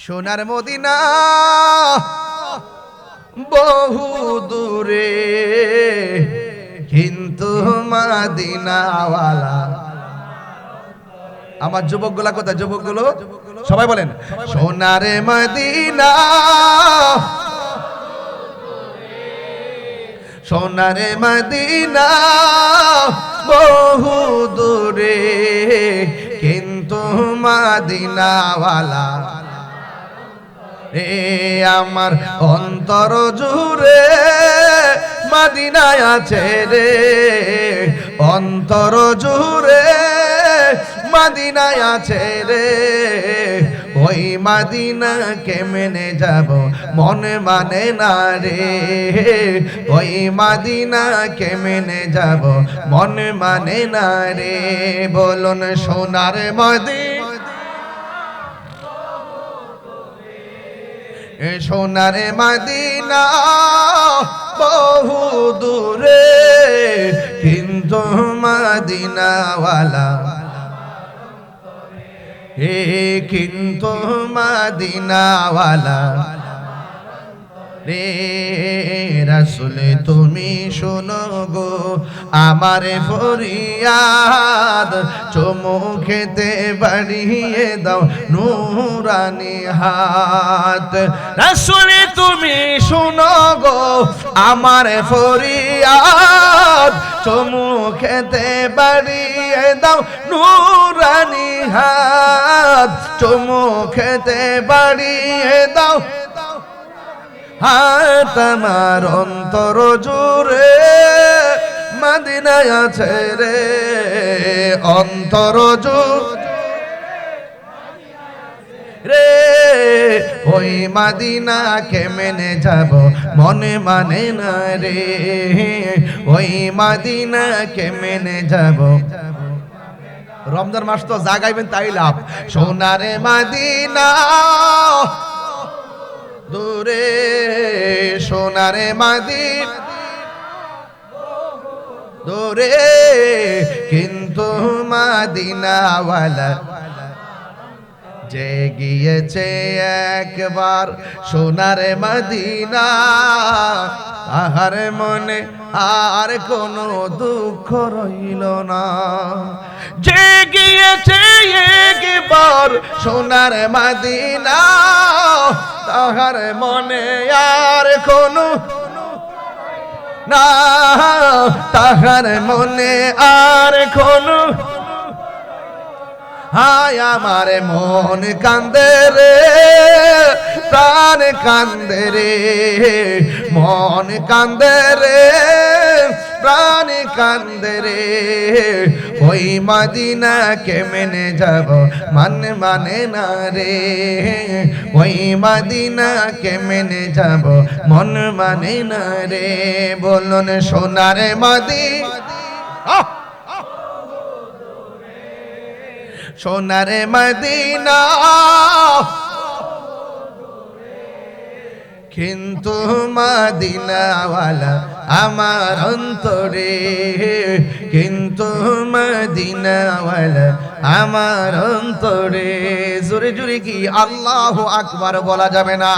সোনার মদিনা বহু দূরে, কিন্তু মদিনাওয়ালা। আমার যুবকগুলা কোথায়? যুবকগুলো সবাই বলেন, সোনার মদিনা, সোনার মদিনা বহু দূরে, কিন্তু মদিনাওয়ালা এ আমার অন্তর জুড়ে মদিনায় আছে রে, অন্তর জুড়ে মদিনায় আছে রে। ওই মদিনা কেমনে যাব মনে মানে না রে, ওই মদিনা কেমনে যাব মনে মানে না রে। বলুন সোনার মদিনা, সোনার মদিনা বহু দূরে, কিন্তু মদিনাওয়ালা হে, কিন্তু মদিনাওয়ালা রে। রাসূল তুমি শোনো গো আমার ফরিয়াদ, চুমু খেতে বাড়িয়ে দাও নূরানি হাত। রাসূল তুমি শোনো গো আমার ফরিয়াদ, চুমু খেতে বাড়িয়ে দাও নূরানি হাত, চুমু খেতে বাড়িয়ে দাও হাত। আমার অন্তর জুড়ে মদিনায় আছে রে, অন্তর জুড়ে ওই মদিনা কেমনে যাব মনে মানে না রে, ওই মদিনা কেমনে যাব। রমজান মাস তো জাগাইবেন তাই লাভ। সোনারে মদিনা দূরে, সোনারে মদিনা দূরে, কিন্তু মদিনাওয়ালা যে গিয়েছে একবার সোনার মদিনা, তাহার মনে আর কোনো দুঃখ রইল না। যে গিয়েছে একবার সোনার মদিনা, তাহার মনে আর কোনো না, তাহার মনে আর কোনো। হায় আমার মন কান্দে রে, প্রাণ কান্দে রে, মন কান্দে রে, প্রাণ কান্দে রে। ওই মদিনা কেমনে যাব মানে মানে না রে, ওই মদিনা কেমনে যাব মন মানে না রে। বলুন সোনার মদিনা, সোনার মদিনা কিন্তু মদিনাওয়ালা আমার অন্তরে, কিন্তু মদিনাওয়ালা আমার অন্তরে। জোরে জোরে কি আল্লাহু আকবার বলা যাবে না?